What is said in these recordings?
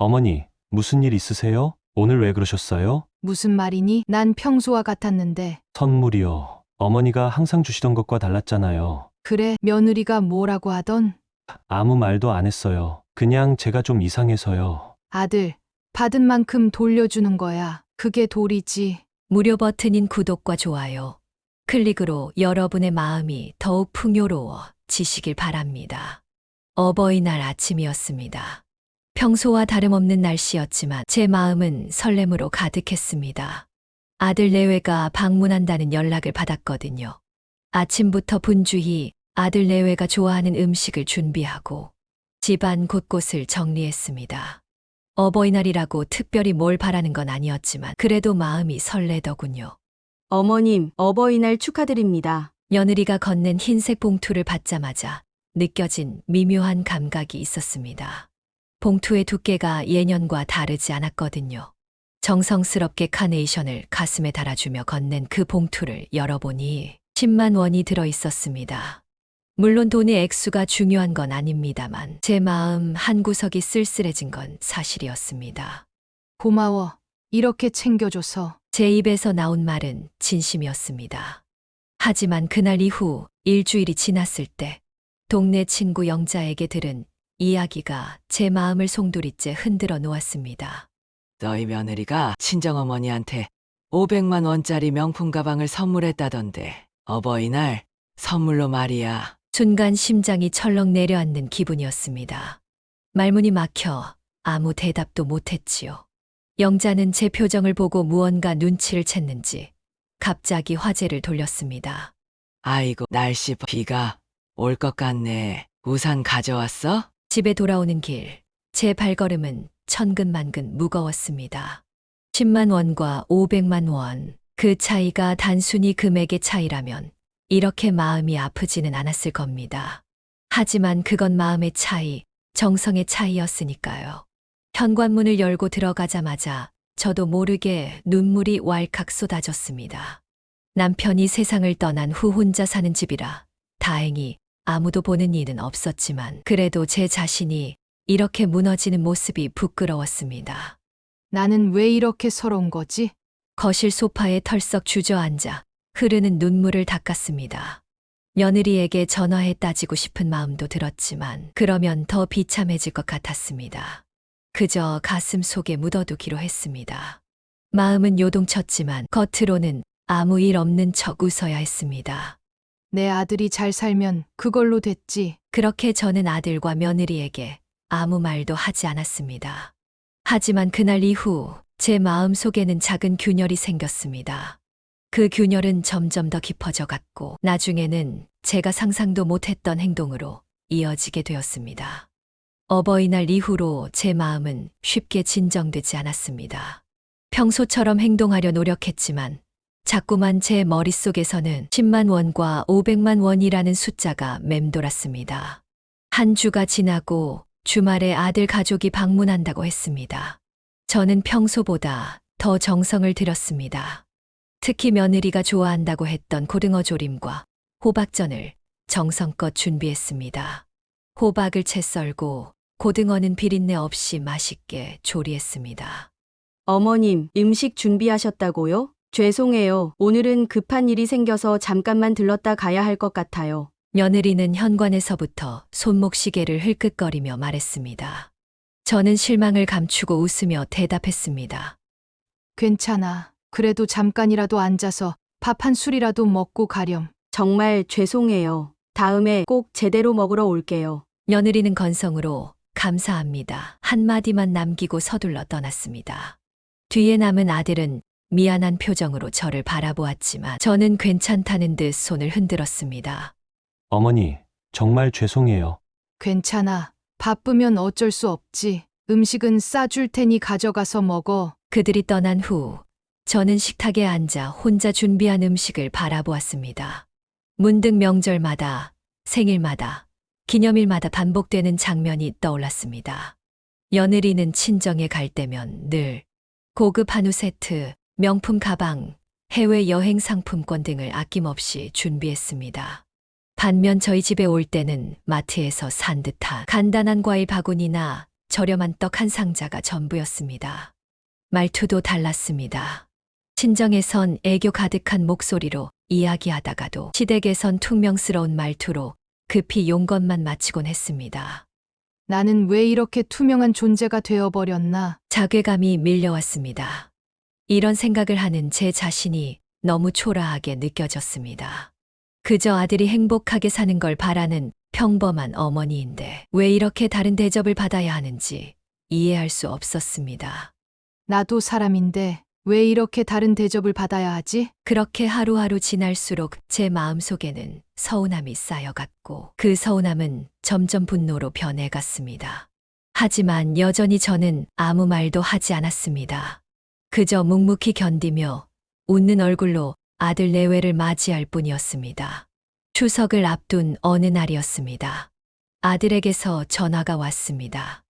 어머니, 무슨 일 있으세요? 오늘 왜 그러셨어요? 무슨 말이니? 난 평소와 같았는데. 선물이요. 어머니가 항상 주시던 것과 달랐잖아요. 그래, 며느리가 뭐라고 하던? 아무 말도 안 했어요. 그냥 제가 좀 이상해서요. 아들, 받은 만큼 돌려주는 거야. 그게 도리지. 무료 버튼인 구독과 좋아요, 클릭으로 여러분의 마음이 더욱 풍요로워지시길 바랍니다. 어버이날 아침이었습니다. 평소와 다름없는 날씨였지만 제 마음은 설렘으로 가득했습니다. 아들 내외가 방문한다는 연락을 받았거든요. 아침부터 분주히 아들 내외가 좋아하는 음식을 준비하고 집안 곳곳을 정리했습니다. 어버이날이라고 특별히 뭘 바라는 건 아니었지만 그래도 마음이 설레더군요. 어머님, 어버이날 축하드립니다. 며느리가 건넨 흰색 봉투를 받자마자 느껴진 미묘한 감각이 있었습니다. 봉투의 두께가 예년과 다르지 않았거든요. 정성스럽게 카네이션을 가슴에 달아주며 건넨 그 봉투를 열어보니 10만 원이 들어 있었습니다. 물론 돈의 액수가 중요한 건 아닙니다만 제 마음 한구석이 쓸쓸해진 건 사실이었습니다. 고마워. 이렇게 챙겨줘서. 제 입에서 나온 말은 진심이었습니다. 하지만 그날 이후 일주일이 지났을 때 동네 친구 영자에게 들은 이야기가 제 마음을 송두리째 흔들어 놓았습니다. 너희 며느리가 친정어머니한테 500만 원짜리 명품 가방을 선물했다던데 어버이날 선물로 말이야. 순간 심장이 철렁 내려앉는 기분이었습니다. 말문이 막혀 아무 대답도 못했지요. 영자는 제 표정을 보고 무언가 눈치를 챘는지 갑자기 화제를 돌렸습니다. 아이고 날씨 비가 올 것 같네. 우산 가져왔어? 집에 돌아오는 길, 제 발걸음은 천근만근 무거웠습니다. 10만 원과 500만 원, 그 차이가 단순히 금액의 차이라면 이렇게 마음이 아프지는 않았을 겁니다. 하지만 그건 마음의 차이, 정성의 차이였으니까요. 현관문을 열고 들어가자마자 저도 모르게 눈물이 왈칵 쏟아졌습니다. 남편이 세상을 떠난 후 혼자 사는 집이라 다행히 아무도 보는 일은 없었지만 그래도 제 자신이 이렇게 무너지는 모습이 부끄러웠습니다. 나는 왜 이렇게 서러운 거지? 거실 소파에 털썩 주저앉아 흐르는 눈물을 닦았습니다. 며느리에게 전화해 따지고 싶은 마음도 들었지만 그러면 더 비참해질 것 같았습니다. 그저 가슴 속에 묻어두기로 했습니다. 마음은 요동쳤지만 겉으로는 아무 일 없는 척 웃어야 했습니다. 내 아들이 잘 살면 그걸로 됐지. 그렇게 저는 아들과 며느리에게 아무 말도 하지 않았습니다. 하지만 그날 이후 제 마음 속에는 작은 균열이 생겼습니다. 그 균열은 점점 더 깊어져 갔고 나중에는 제가 상상도 못했던 행동으로 이어지게 되었습니다. 어버이날 이후로 제 마음은 쉽게 진정되지 않았습니다. 평소처럼 행동하려 노력했지만 자꾸만 제 머릿속에서는 10만 원과 500만 원이라는 숫자가 맴돌았습니다. 한 주가 지나고 주말에 아들 가족이 방문한다고 했습니다. 저는 평소보다 더 정성을 들였습니다. 특히 며느리가 좋아한다고 했던 고등어 조림과 호박전을 정성껏 준비했습니다. 호박을 채 썰고 고등어는 비린내 없이 맛있게 조리했습니다. 어머님, 음식 준비하셨다고요? 죄송해요. 오늘은 급한 일이 생겨서 잠깐만 들렀다 가야 할 것 같아요. 며느리는 현관에서부터 손목시계를 흘끗거리며 말했습니다. 저는 실망을 감추고 웃으며 대답했습니다. 괜찮아. 그래도 잠깐이라도 앉아서 밥 한 술이라도 먹고 가렴. 정말 죄송해요. 다음에 꼭 제대로 먹으러 올게요. 며느리는 건성으로 감사합니다 한마디만 남기고 서둘러 떠났습니다. 뒤에 남은 아들은 미안한 표정으로 저를 바라보았지만 저는 괜찮다는 듯 손을 흔들었습니다. 어머니, 정말 죄송해요. 괜찮아. 바쁘면 어쩔 수 없지. 음식은 싸줄 테니 가져가서 먹어. 그들이 떠난 후 저는 식탁에 앉아 혼자 준비한 음식을 바라보았습니다. 문득 명절마다, 생일마다, 기념일마다 반복되는 장면이 떠올랐습니다. 며느리는 친정에 갈 때면 늘 고급 한우 세트, 명품 가방, 해외여행 상품권 등을 아낌없이 준비했습니다. 반면 저희 집에 올 때는 마트에서 산 듯한 간단한 과일 바구니나 저렴한 떡 한 상자가 전부였습니다. 말투도 달랐습니다. 친정에선 애교 가득한 목소리로 이야기하다가도 시댁에선 퉁명스러운 말투로 급히 용건만 마치곤 했습니다. 나는 왜 이렇게 투명한 존재가 되어버렸나? 자괴감이 밀려왔습니다. 이런 생각을 하는 제 자신이 너무 초라하게 느껴졌습니다. 그저 아들이 행복하게 사는 걸 바라는 평범한 어머니인데 왜 이렇게 다른 대접을 받아야 하는지 이해할 수 없었습니다. 나도 사람인데 왜 이렇게 다른 대접을 받아야 하지? 그렇게 하루하루 지날수록 제 마음속에는 서운함이 쌓여갔고 그 서운함은 점점 분노로 변해갔습니다. 하지만 여전히 저는 아무 말도 하지 않았습니다. 그저 묵묵히 견디며 웃는 얼굴로 아들 내외를 맞이할 뿐이었습니다. 추석을 앞둔 어느 날이었습니다. 아들에게서 전화가 왔습니다.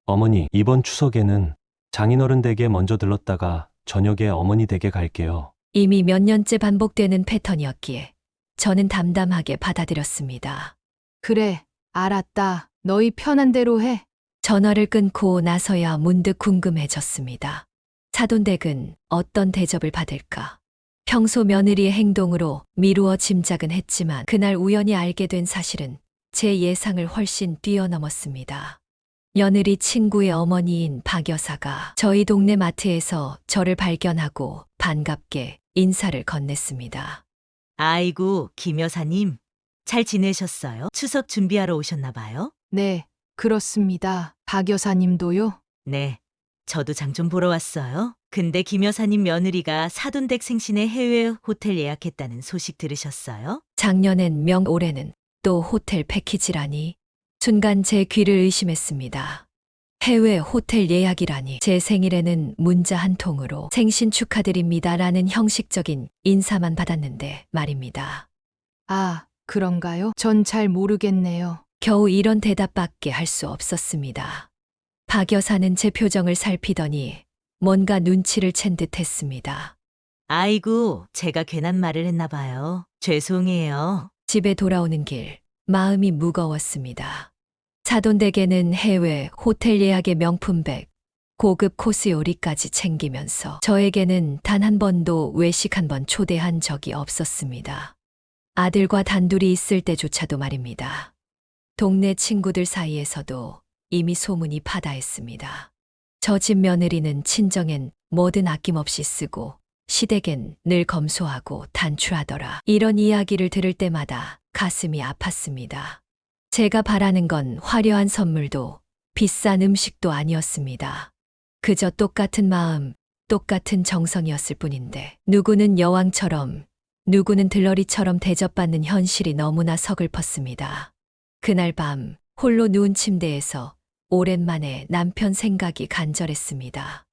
어머니, 이번 추석에는 장인어른 댁에 먼저 들렀다가 저녁에 어머니 댁에 갈게요. 이미 몇 년째 반복되는 패턴이었기에 저는 담담하게 받아들였습니다. 그래, 알았다. 너희 편한 대로 해. 전화를 끊고 나서야 문득 궁금해졌습니다. 사돈댁은 어떤 대접을 받을까? 평소 며느리의 행동으로 미루어 짐작은 했지만 그날 우연히 알게 된 사실은 제 예상을 훨씬 뛰어넘었습니다. 며느리 친구의 어머니인 박 여사가 저희 동네 마트에서 저를 발견하고 반갑게 인사를 건넸습니다. 아이고, 김 여사님. 잘 지내셨어요? 추석 준비하러 오셨나 봐요? 네, 그렇습니다. 박 여사님도요? 네. 저도 장 좀 보러 왔어요. 근데 김 여사님 며느리가 사돈댁 생신에 해외 호텔 예약했다는 소식 들으셨어요? 작년엔 명, 올해는 또 호텔 패키지라니. 순간 제 귀를 의심했습니다. 해외 호텔 예약이라니. 제 생일에는 문자 한 통으로 생신 축하드립니다라는 형식적인 인사만 받았는데 말입니다. 아, 그런가요? 전 잘 모르겠네요. 겨우 이런 대답밖에 할 수 없었습니다. 박 여사는 제 표정을 살피더니 뭔가 눈치를 챈 듯 했습니다. 아이고, 제가 괜한 말을 했나 봐요. 죄송해요. 집에 돌아오는 길, 마음이 무거웠습니다. 사돈댁에는 해외 호텔 예약의 명품백, 고급 코스 요리까지 챙기면서 저에게는 단 한 번도 외식 한 번 초대한 적이 없었습니다. 아들과 단둘이 있을 때조차도 말입니다. 동네 친구들 사이에서도 이미 소문이 파다했습니다. 저 집 며느리는 친정엔 뭐든 아낌없이 쓰고 시댁엔 늘 검소하고 단출하더라. 이런 이야기를 들을 때마다 가슴이 아팠습니다. 제가 바라는 건 화려한 선물도 비싼 음식도 아니었습니다. 그저 똑같은 마음, 똑같은 정성이었을 뿐인데 누구는 여왕처럼 누구는 들러리처럼 대접받는 현실이 너무나 서글펐습니다. 그날 밤 홀로 누운 침대에서 오랜만에 남편 생각이 간절했습니다.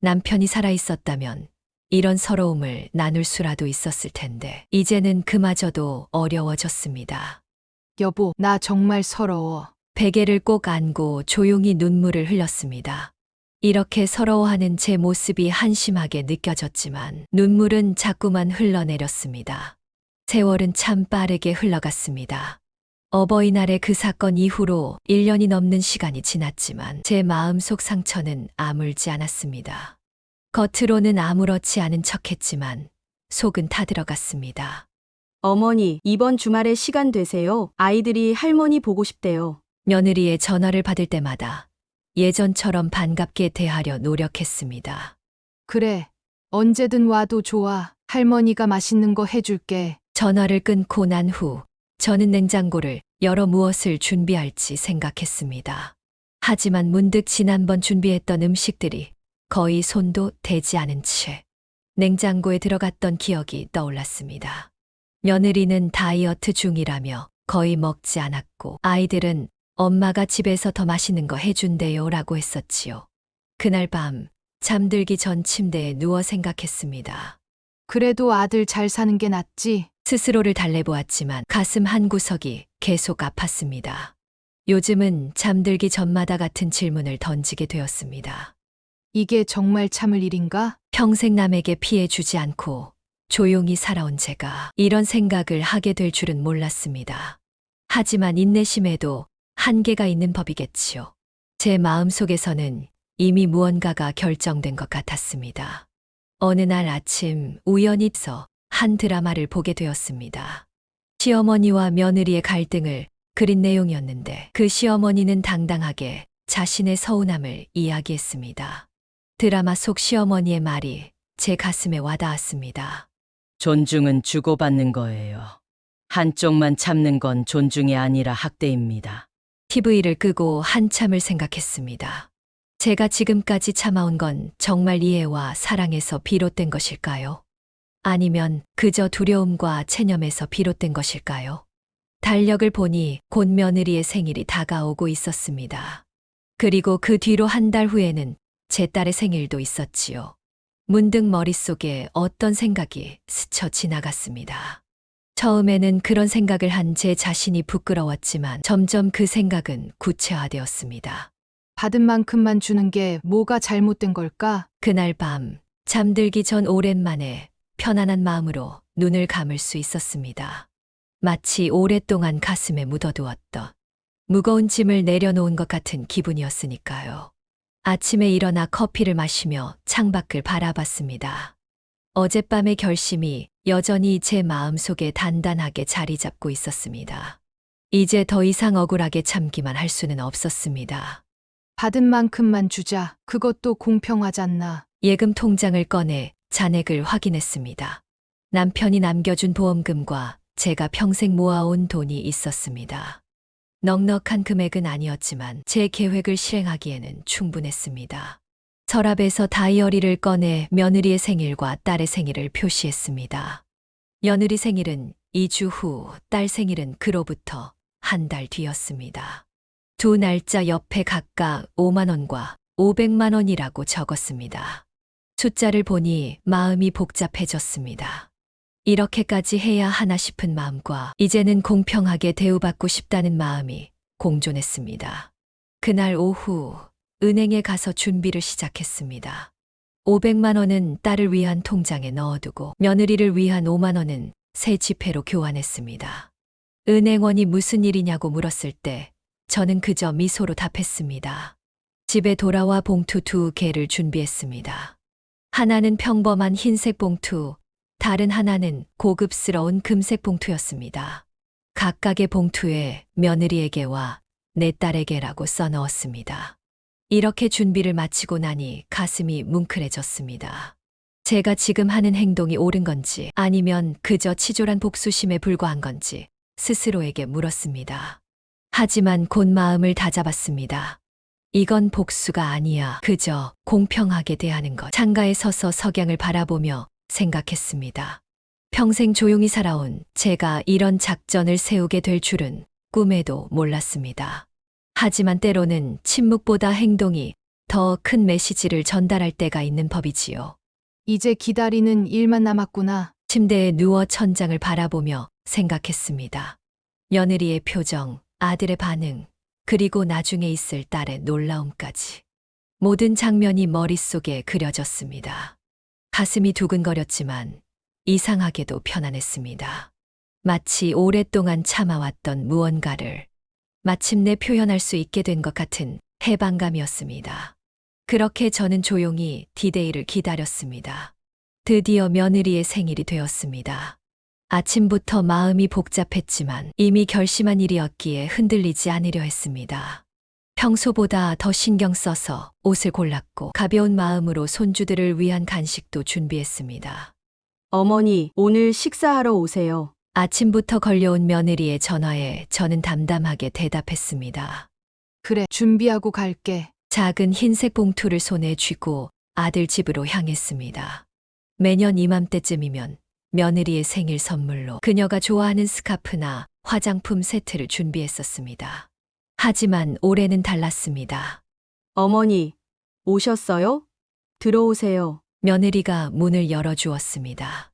남편이 살아있었다면 이런 서러움을 나눌 수라도 있었을 텐데 이제는 그마저도 어려워졌습니다. 여보, 나 정말 서러워. 베개를 꼭 안고 조용히 눈물을 흘렸습니다. 이렇게 서러워하는 제 모습이 한심하게 느껴졌지만 눈물은 자꾸만 흘러내렸습니다. 세월은 참 빠르게 흘러갔습니다. 어버이날의 그 사건 이후로 1년이 넘는 시간이 지났지만 제 마음속 상처는 아물지 않았습니다. 겉으로는 아무렇지 않은 척했지만 속은 타들어갔습니다. 어머니, 이번 주말에 시간 되세요? 아이들이 할머니 보고 싶대요. 며느리의 전화를 받을 때마다 예전처럼 반갑게 대하려 노력했습니다. 그래, 언제든 와도 좋아. 할머니가 맛있는 거 해줄게. 전화를 끊고 난 후 저는 냉장고를 열어 무엇을 준비할지 생각했습니다. 하지만 문득 지난번 준비했던 음식들이 거의 손도 대지 않은 채 냉장고에 들어갔던 기억이 떠올랐습니다. 며느리는 다이어트 중이라며 거의 먹지 않았고 아이들은 엄마가 집에서 더 맛있는 거 해준대요 라고 했었지요. 그날 밤 잠들기 전 침대에 누워 생각했습니다. 그래도 아들 잘 사는 게 낫지. 스스로를 달래보았지만 가슴 한구석이 계속 아팠습니다. 요즘은 잠들기 전마다 같은 질문을 던지게 되었습니다. 이게 정말 참을 일인가? 평생 남에게 피해 주지 않고 조용히 살아온 제가 이런 생각을 하게 될 줄은 몰랐습니다. 하지만 인내심에도 한계가 있는 법이겠지요. 제 마음속에서는 이미 무언가가 결정된 것 같았습니다. 어느 날 아침 우연히서 한 드라마를 보게 되었습니다. 시어머니와 며느리의 갈등을 그린 내용이었는데 그 시어머니는 당당하게 자신의 서운함을 이야기했습니다. 드라마 속 시어머니의 말이 제 가슴에 와닿았습니다. 존중은 주고받는 거예요. 한쪽만 참는 건 존중이 아니라 학대입니다. TV를 끄고 한참을 생각했습니다. 제가 지금까지 참아온 건 정말 이해와 사랑에서 비롯된 것일까요? 아니면 그저 두려움과 체념에서 비롯된 것일까요? 달력을 보니 곧 며느리의 생일이 다가오고 있었습니다. 그리고 그 뒤로 한 달 후에는 제 딸의 생일도 있었지요. 문득 머릿속에 어떤 생각이 스쳐 지나갔습니다. 처음에는 그런 생각을 한 제 자신이 부끄러웠지만 점점 그 생각은 구체화되었습니다. 받은 만큼만 주는 게 뭐가 잘못된 걸까? 그날 밤 잠들기 전 오랜만에 편안한 마음으로 눈을 감을 수 있었습니다. 마치 오랫동안 가슴에 묻어두었던 무거운 짐을 내려놓은 것 같은 기분이었으니까요. 아침에 일어나 커피를 마시며 창밖을 바라봤습니다. 어젯밤의 결심이 여전히 제 마음속에 단단하게 자리 잡고 있었습니다. 이제 더 이상 억울하게 참기만 할 수는 없었습니다. 받은 만큼만 주자. 그것도 공평하잖아. 예금 통장을 꺼내 잔액을 확인했습니다. 남편이 남겨준 보험금과 제가 평생 모아온 돈이 있었습니다. 넉넉한 금액은 아니었지만 제 계획을 실행하기에는 충분했습니다. 서랍에서 다이어리를 꺼내 며느리의 생일과 딸의 생일을 표시했습니다. 며느리 생일은 2주 후, 딸 생일은 그로부터 한 달 뒤였습니다. 두 날짜 옆에 각각 5만 원과 500만 원이라고 적었습니다. 숫자를 보니 마음이 복잡해졌습니다. 이렇게까지 해야 하나 싶은 마음과 이제는 공평하게 대우받고 싶다는 마음이 공존했습니다. 그날 오후 은행에 가서 준비를 시작했습니다. 500만 원은 딸을 위한 통장에 넣어두고 며느리를 위한 5만 원은 새 지폐로 교환했습니다. 은행원이 무슨 일이냐고 물었을 때 저는 그저 미소로 답했습니다. 집에 돌아와 봉투 2개를 준비했습니다. 하나는 평범한 흰색 봉투, 다른 하나는 고급스러운 금색 봉투였습니다. 각각의 봉투에 며느리에게와 내 딸에게라고 써넣었습니다. 이렇게 준비를 마치고 나니 가슴이 뭉클해졌습니다. 제가 지금 하는 행동이 옳은 건지 아니면 그저 치졸한 복수심에 불과한 건지 스스로에게 물었습니다. 하지만 곧 마음을 다잡았습니다. 이건 복수가 아니야. 그저 공평하게 대하는 것. 창가에 서서 석양을 바라보며 생각했습니다. 평생 조용히 살아온 제가 이런 작전을 세우게 될 줄은 꿈에도 몰랐습니다. 하지만 때로는 침묵보다 행동이 더 큰 메시지를 전달할 때가 있는 법이지요. 이제 기다리는 일만 남았구나. 침대에 누워 천장을 바라보며 생각했습니다. 며느리의 표정, 아들의 반응, 그리고 나중에 있을 딸의 놀라움까지. 모든 장면이 머릿속에 그려졌습니다. 가슴이 두근거렸지만 이상하게도 편안했습니다. 마치 오랫동안 참아왔던 무언가를 마침내 표현할 수 있게 된 것 같은 해방감이었습니다. 그렇게 저는 조용히 디데이를 기다렸습니다. 드디어 며느리의 생일이 되었습니다. 아침부터 마음이 복잡했지만 이미 결심한 일이었기에 흔들리지 않으려 했습니다. 평소보다 더 신경 써서 옷을 골랐고 가벼운 마음으로 손주들을 위한 간식도 준비했습니다. 어머니, 오늘 식사하러 오세요. 아침부터 걸려온 며느리의 전화에 저는 담담하게 대답했습니다. 그래, 준비하고 갈게. 작은 흰색 봉투를 손에 쥐고 아들 집으로 향했습니다. 매년 이맘때쯤이면 며느리의 생일 선물로 그녀가 좋아하는 스카프나 화장품 세트를 준비했었습니다. 하지만 올해는 달랐습니다. 어머니, 오셨어요? 들어오세요. 며느리가 문을 열어주었습니다.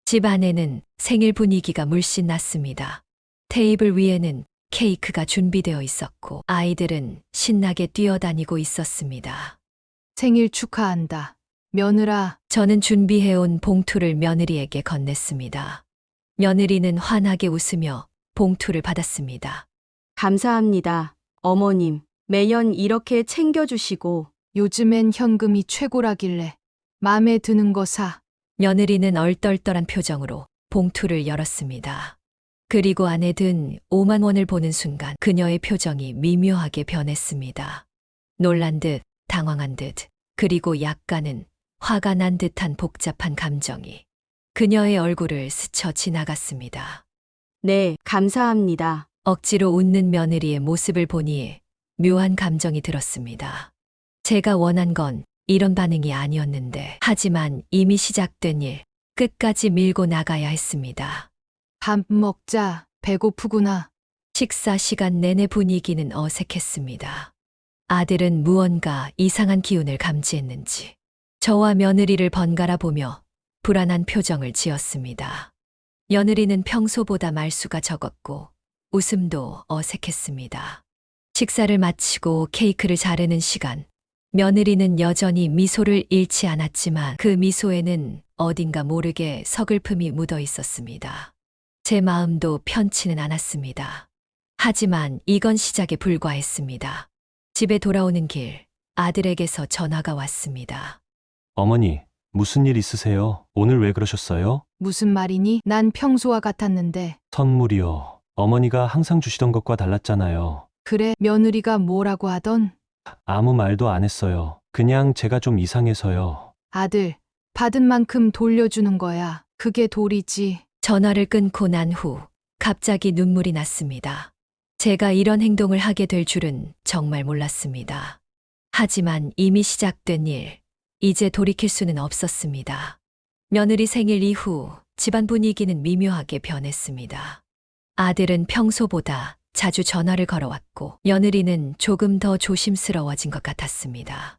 집 안에는 생일 분위기가 물씬 났습니다. 테이블 위에는 케이크가 준비되어 있었고 아이들은 신나게 뛰어다니고 있었습니다. 생일 축하한다. 며느라. 저는 준비해온 봉투를 며느리에게 건넸습니다. 며느리는 환하게 웃으며 봉투를 받았습니다. 감사합니다, 어머님. 매년 이렇게 챙겨주시고 요즘엔 현금이 최고라길래 마음에 드는 거 사. 며느리는 얼떨떨한 표정으로 봉투를 열었습니다. 그리고 안에 든 5만 원을 보는 순간 그녀의 표정이 미묘하게 변했습니다. 놀란 듯, 당황한 듯, 그리고 약간은 화가 난 듯한 복잡한 감정이 그녀의 얼굴을 스쳐 지나갔습니다. 네, 감사합니다. 억지로 웃는 며느리의 모습을 보니 묘한 감정이 들었습니다. 제가 원한 건 이런 반응이 아니었는데, 하지만 이미 시작된 일, 끝까지 밀고 나가야 했습니다. 밥 먹자. 배고프구나. 식사 시간 내내 분위기는 어색했습니다. 아들은 무언가 이상한 기운을 감지했는지 저와 며느리를 번갈아 보며 불안한 표정을 지었습니다. 며느리는 평소보다 말수가 적었고 웃음도 어색했습니다. 식사를 마치고 케이크를 자르는 시간, 며느리는 여전히 미소를 잃지 않았지만 그 미소에는 어딘가 모르게 서글픔이 묻어 있었습니다. 제 마음도 편치는 않았습니다. 하지만 이건 시작에 불과했습니다. 집에 돌아오는 길, 아들에게서 전화가 왔습니다. 어머니, 무슨 일 있으세요? 오늘 왜 그러셨어요? 무슨 말이니? 난 평소와 같았는데. 선물이요. 어머니가 항상 주시던 것과 달랐잖아요. 그래, 며느리가 뭐라고 하던? 아무 말도 안 했어요. 그냥 제가 좀 이상해서요. 아들, 받은 만큼 돌려주는 거야. 그게 도리지. 전화를 끊고 난 후 갑자기 눈물이 났습니다. 제가 이런 행동을 하게 될 줄은 정말 몰랐습니다. 하지만 이미 시작된 일, 이제 돌이킬 수는 없었습니다. 며느리 생일 이후 집안 분위기는 미묘하게 변했습니다. 아들은 평소보다 자주 전화를 걸어왔고 며느리는 조금 더 조심스러워진 것 같았습니다.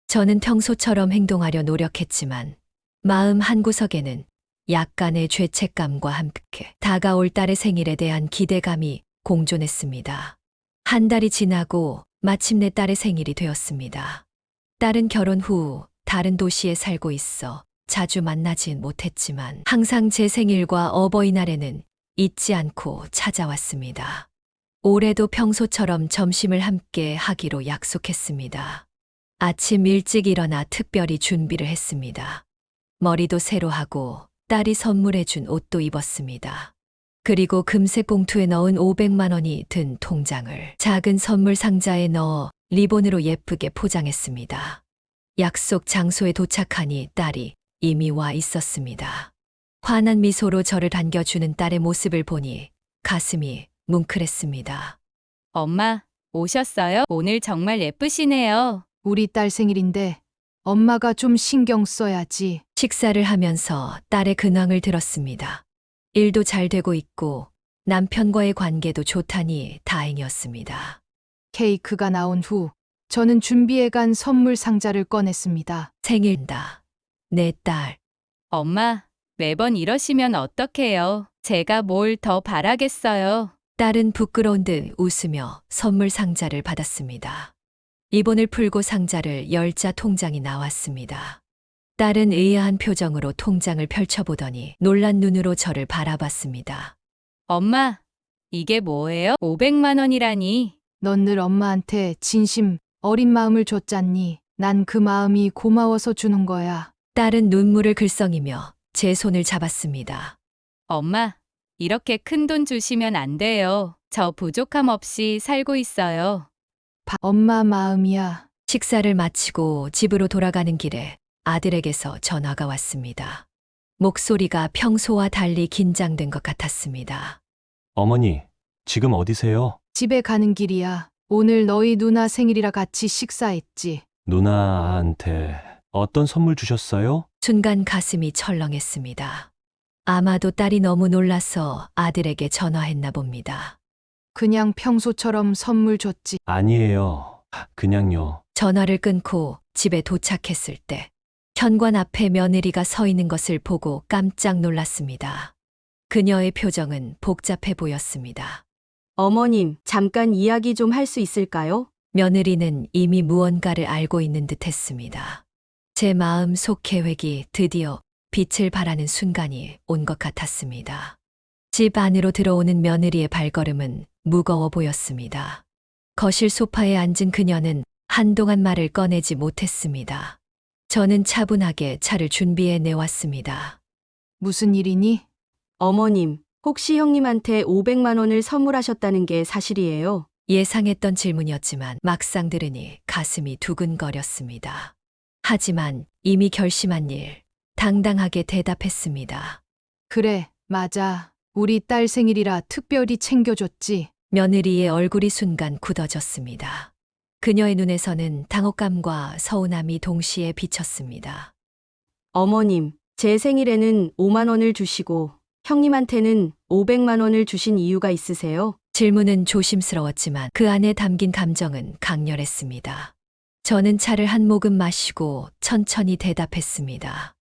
저는 평소처럼 행동하려 노력했지만 마음 한구석에는 약간의 죄책감과 함께 다가올 딸의 생일에 대한 기대감이 공존했습니다. 한 달이 지나고 마침내 딸의 생일이 되었습니다. 딸은 결혼 후 다른 도시에 살고 있어 자주 만나진 못했지만 항상 제 생일과 어버이날에는 잊지 않고 찾아왔습니다. 올해도 평소처럼 점심을 함께 하기로 약속했습니다. 아침 일찍 일어나 특별히 준비를 했습니다. 머리도 새로 하고 딸이 선물해준 옷도 입었습니다. 그리고 금색 봉투에 넣은 500만 원이 든 통장을 작은 선물 상자에 넣어 리본으로 예쁘게 포장했습니다. 약속 장소에 도착하니 딸이 이미 와 있었습니다. 환한 미소로 저를 반겨주는 딸의 모습을 보니 가슴이 뭉클했습니다. 엄마, 오셨어요? 오늘 정말 예쁘시네요. 우리 딸 생일인데 엄마가 좀 신경 써야지. 식사를 하면서 딸의 근황을 들었습니다. 일도 잘 되고 있고 남편과의 관계도 좋다니 다행이었습니다. 케이크가 나온 후 저는 준비해간 선물 상자를 꺼냈습니다. 생일다. 내 딸. 엄마, 매번 이러시면 어떡해요? 제가 뭘 더 바라겠어요? 딸은 부끄러운 듯 웃으며 선물 상자를 받았습니다. 리본을 풀고 상자를 열자 통장이 나왔습니다. 딸은 의아한 표정으로 통장을 펼쳐보더니 놀란 눈으로 저를 바라봤습니다. 엄마, 이게 뭐예요? 500만 원이라니. 넌 늘 엄마한테 진심 어린 마음을 줬잖니. 난 그 마음이 고마워서 주는 거야. 딸은 눈물을 글썽이며 제 손을 잡았습니다. 엄마, 이렇게 큰 돈 주시면 안 돼요. 저 부족함 없이 살고 있어요. 엄마 마음이야. 식사를 마치고 집으로 돌아가는 길에 아들에게서 전화가 왔습니다. 목소리가 평소와 달리 긴장된 것 같았습니다. 어머니, 지금 어디세요? 집에 가는 길이야. 오늘 너희 누나 생일이라 같이 식사했지. 누나한테 어떤 선물 주셨어요? 순간 가슴이 철렁했습니다. 아마도 딸이 너무 놀라서 아들에게 전화했나 봅니다. 그냥 평소처럼 선물 줬지. 아니에요. 그냥요. 전화를 끊고 집에 도착했을 때 현관 앞에 며느리가 서 있는 것을 보고 깜짝 놀랐습니다. 그녀의 표정은 복잡해 보였습니다. 어머님, 잠깐 이야기 좀 할 수 있을까요? 며느리는 이미 무언가를 알고 있는 듯 했습니다. 제 마음 속 계획이 드디어 빛을 발하는 순간이 온 것 같았습니다. 집 안으로 들어오는 며느리의 발걸음은 무거워 보였습니다. 거실 소파에 앉은 그녀는 한동안 말을 꺼내지 못했습니다. 저는 차분하게 차를 준비해 내왔습니다. 무슨 일이니? 어머님, 혹시 형님한테 500만 원을 선물하셨다는 게 사실이에요? 예상했던 질문이었지만 막상 들으니 가슴이 두근거렸습니다. 하지만 이미 결심한 일, 당당하게 대답했습니다. 그래, 맞아. 우리 딸 생일이라 특별히 챙겨줬지. 며느리의 얼굴이 순간 굳어졌습니다. 그녀의 눈에서는 당혹감과 서운함이 동시에 비쳤습니다. 어머님, 제 생일에는 5만 원을 주시고 형님한테는 500만 원을 주신 이유가 있으세요? 질문은 조심스러웠지만 그 안에 담긴 감정은 강렬했습니다. 저는 차를 한 모금 마시고 천천히 대답했습니다.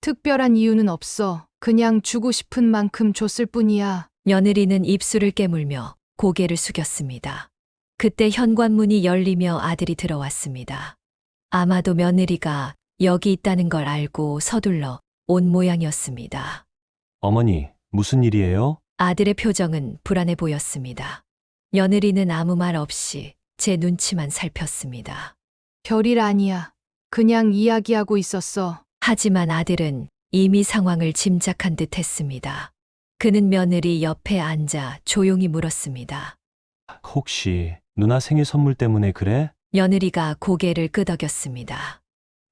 특별한 이유는 없어. 그냥 주고 싶은 만큼 줬을 뿐이야. 며느리는 입술을 깨물며 고개를 숙였습니다. 그때 현관문이 열리며 아들이 들어왔습니다. 아마도 며느리가 여기 있다는 걸 알고 서둘러 온 모양이었습니다. 어머니, 무슨 일이에요? 아들의 표정은 불안해 보였습니다. 며느리는 아무 말 없이 제 눈치만 살폈습니다. 별일 아니야. 그냥 이야기하고 있었어. 하지만 아들은 이미 상황을 짐작한 듯 했습니다. 그는 며느리 옆에 앉아 조용히 물었습니다. 혹시 누나 생일 선물 때문에 그래? 며느리가 고개를 끄덕였습니다.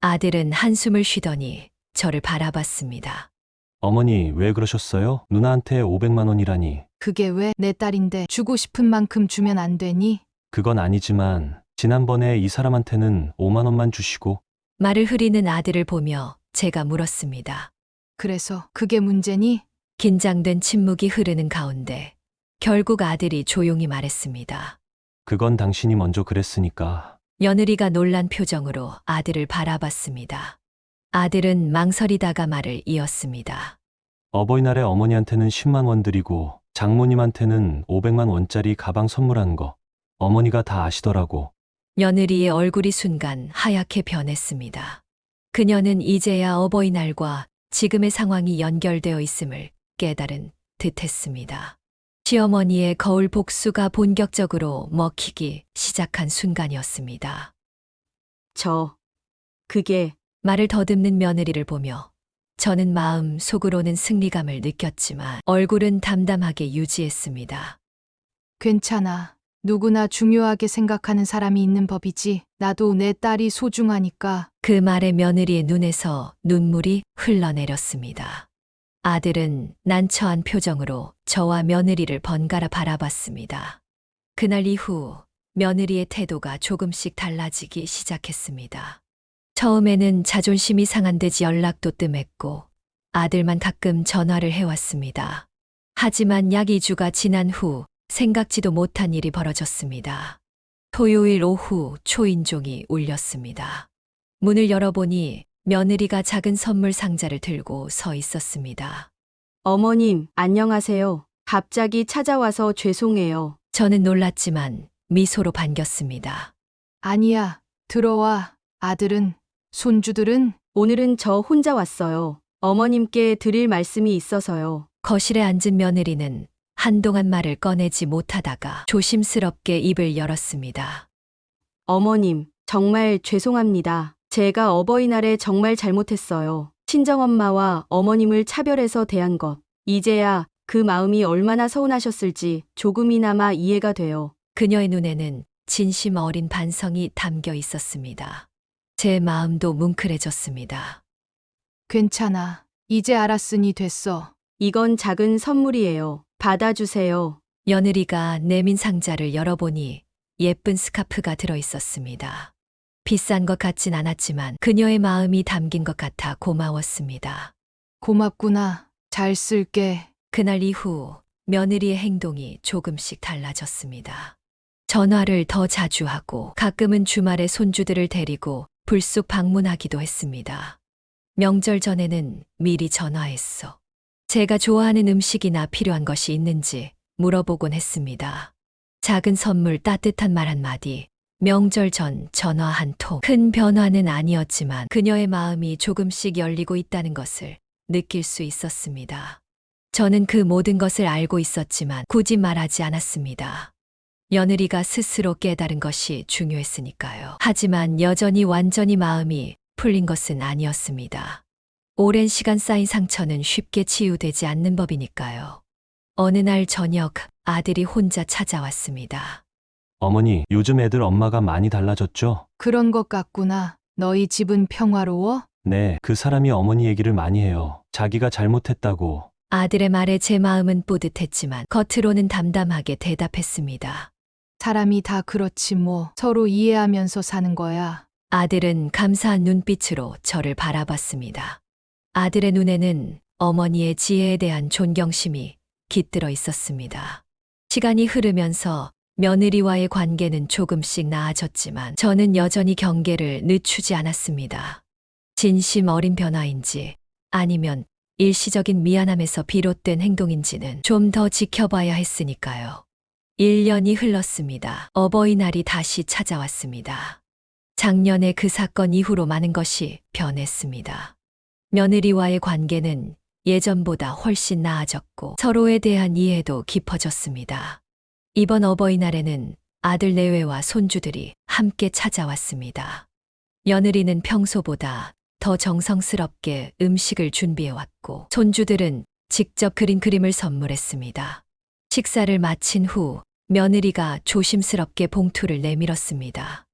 아들은 한숨을 쉬더니 저를 바라봤습니다. 어머니, 왜 그러셨어요? 누나한테 500만 원이라니. 그게 왜 내 딸인데 주고 싶은 만큼 주면 안 되니? 그건 아니지만 지난번에 이 사람한테는 5만 원만 주시고 말을 흐리는 아들을 보며 제가 물었습니다. 그래서 그게 문제니? 긴장된 침묵이 흐르는 가운데 결국 아들이 조용히 말했습니다. 그건 당신이 먼저 그랬으니까. 며느리가 놀란 표정으로 아들을 바라봤습니다. 아들은 망설이다가 말을 이었습니다. 어버이날에 어머니한테는 10만 원 드리고 장모님한테는 500만 원짜리 가방 선물한 거 어머니가 다 아시더라고. 며느리의 얼굴이 순간 하얗게 변했습니다. 그녀는 이제야 어버이날과 지금의 상황이 연결되어 있음을 깨달은 듯했습니다. 시어머니의 거울 복수가 본격적으로 먹히기 시작한 순간이었습니다. 그게 말을 더듬는 며느리를 보며 저는 마음 속으로는 승리감을 느꼈지만 얼굴은 담담하게 유지했습니다. 괜찮아. 누구나 중요하게 생각하는 사람이 있는 법이지. 나도 내 딸이 소중하니까. 그 말에 며느리의 눈에서 눈물이 흘러내렸습니다. 아들은 난처한 표정으로 저와 며느리를 번갈아 바라봤습니다. 그날 이후 며느리의 태도가 조금씩 달라지기 시작했습니다. 처음에는 자존심이 상한 듯 연락도 뜸했고 아들만 가끔 전화를 해왔습니다. 하지만 약 2주가 지난 후 생각지도 못한 일이 벌어졌습니다. 토요일 오후 초인종이 울렸습니다. 문을 열어보니 며느리가 작은 선물 상자를 들고 서 있었습니다. 어머님, 안녕하세요. 갑자기 찾아와서 죄송해요. 저는 놀랐지만 미소로 반겼습니다. 아니야. 들어와. 아들은, 손주들은? 오늘은 저 혼자 왔어요. 어머님께 드릴 말씀이 있어서요. 거실에 앉은 며느리는 한동안 말을 꺼내지 못하다가 조심스럽게 입을 열었습니다. 어머님, 정말 죄송합니다. 제가 어버이날에 정말 잘못했어요. 친정엄마와 어머님을 차별해서 대한 것. 이제야 그 마음이 얼마나 서운하셨을지 조금이나마 이해가 돼요. 그녀의 눈에는 진심 어린 반성이 담겨 있었습니다. 제 마음도 뭉클해졌습니다. 괜찮아. 이제 알았으니 됐어. 이건 작은 선물이에요. 받아주세요. 며느리가 내민 상자를 열어보니 예쁜 스카프가 들어 있었습니다. 비싼 것 같진 않았지만 그녀의 마음이 담긴 것 같아 고마웠습니다. 고맙구나. 잘 쓸게. 그날 이후 며느리의 행동이 조금씩 달라졌습니다. 전화를 더 자주 하고 가끔은 주말에 손주들을 데리고 불쑥 방문하기도 했습니다. 명절 전에는 미리 전화했어. 제가 좋아하는 음식이나 필요한 것이 있는지 물어보곤 했습니다. 작은 선물, 따뜻한 말 한마디, 명절 전 전화 한 통. 큰 변화는 아니었지만 그녀의 마음이 조금씩 열리고 있다는 것을 느낄 수 있었습니다. 저는 그 모든 것을 알고 있었지만 굳이 말하지 않았습니다. 며느리가 스스로 깨달은 것이 중요했으니까요. 하지만 여전히 완전히 마음이 풀린 것은 아니었습니다. 오랜 시간 쌓인 상처는 쉽게 치유되지 않는 법이니까요. 어느 날 저녁 아들이 혼자 찾아왔습니다. 어머니, 요즘 애들 엄마가 많이 달라졌죠? 그런 것 같구나. 너희 집은 평화로워? 네, 그 사람이 어머니 얘기를 많이 해요. 자기가 잘못했다고. 아들의 말에 제 마음은 뿌듯했지만 겉으로는 담담하게 대답했습니다. 사람이 다 그렇지 뭐. 서로 이해하면서 사는 거야. 아들은 감사한 눈빛으로 저를 바라봤습니다. 아들의 눈에는 어머니의 지혜에 대한 존경심이 깃들어 있었습니다. 시간이 흐르면서 며느리와의 관계는 조금씩 나아졌지만 저는 여전히 경계를 늦추지 않았습니다. 진심 어린 변화인지 아니면 일시적인 미안함에서 비롯된 행동인지는 좀 더 지켜봐야 했으니까요. 1년이 흘렀습니다. 어버이날이 다시 찾아왔습니다. 작년의 그 사건 이후로 많은 것이 변했습니다. 며느리와의 관계는 예전보다 훨씬 나아졌고 서로에 대한 이해도 깊어졌습니다. 이번 어버이날에는 아들 내외와 손주들이 함께 찾아왔습니다. 며느리는 평소보다 더 정성스럽게 음식을 준비해왔고 손주들은 직접 그린 그림을 선물했습니다. 식사를 마친 후 며느리가 조심스럽게 봉투를 내밀었습니다.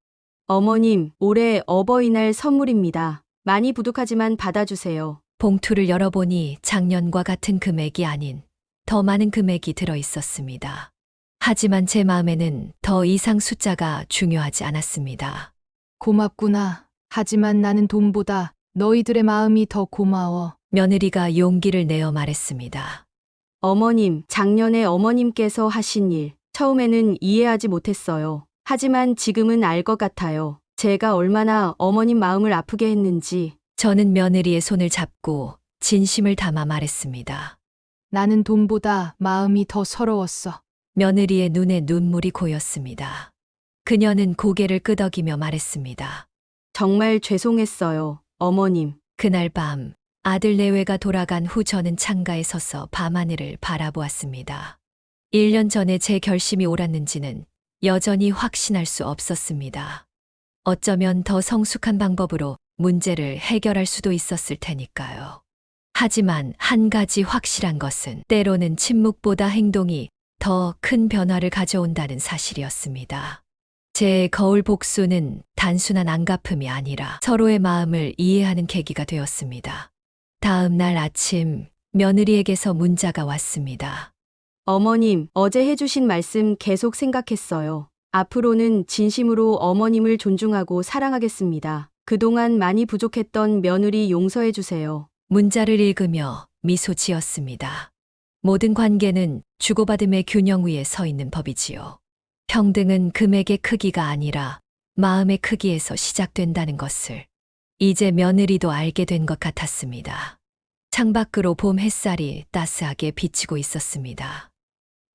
어머님, 올해 어버이날 선물입니다. 많이 부족하지만 받아주세요. 봉투를 열어보니 작년과 같은 금액이 아닌 더 많은 금액이 들어 있었습니다. 하지만 제 마음에는 더 이상 숫자가 중요하지 않았습니다. 고맙구나. 하지만 나는 돈보다 너희들의 마음이 더 고마워. 며느리가 용기를 내어 말했습니다. 어머님, 작년에 어머님께서 하신 일, 처음에는 이해하지 못했어요. 하지만 지금은 알 것 같아요. 제가 얼마나 어머님 마음을 아프게 했는지. 저는 며느리의 손을 잡고 진심을 담아 말했습니다. 나는 돈보다 마음이 더 서러웠어. 며느리의 눈에 눈물이 고였습니다. 그녀는 고개를 끄덕이며 말했습니다. 정말 죄송했어요, 어머님. 그날 밤 아들 내외가 돌아간 후 저는 창가에 서서 밤하늘을 바라보았습니다. 1년 전에 제 결심이 옳았는지는 여전히 확신할 수 없었습니다. 어쩌면 더 성숙한 방법으로 문제를 해결할 수도 있었을 테니까요. 하지만 한 가지 확실한 것은 때로는 침묵보다 행동이 더 큰 변화를 가져온다는 사실이었습니다. 제 거울 복수는 단순한 안갚음이 아니라 서로의 마음을 이해하는 계기가 되었습니다. 다음 날 아침 며느리에게서 문자가 왔습니다. 어머님, 어제 해주신 말씀 계속 생각했어요. 앞으로는 진심으로 어머님을 존중하고 사랑하겠습니다. 그동안 많이 부족했던 며느리 용서해 주세요. 문자를 읽으며 미소 지었습니다. 모든 관계는 주고받음의 균형 위에 서 있는 법이지요. 평등은 금액의 크기가 아니라 마음의 크기에서 시작된다는 것을 이제 며느리도 알게 된 것 같았습니다. 창밖으로 봄 햇살이 따스하게 비치고 있었습니다.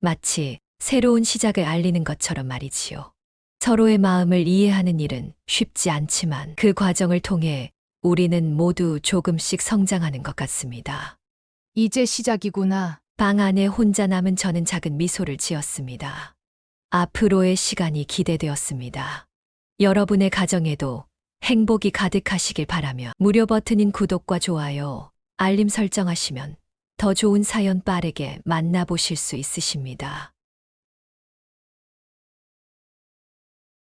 마치 새로운 시작을 알리는 것처럼 말이지요. 서로의 마음을 이해하는 일은 쉽지 않지만 그 과정을 통해 우리는 모두 조금씩 성장하는 것 같습니다. 이제 시작이구나. 방 안에 혼자 남은 저는 작은 미소를 지었습니다. 앞으로의 시간이 기대되었습니다. 여러분의 가정에도 행복이 가득하시길 바라며 무료 버튼인 구독과 좋아요, 알림 설정하시면 더 좋은 사연 빠르게 만나보실 수 있으십니다.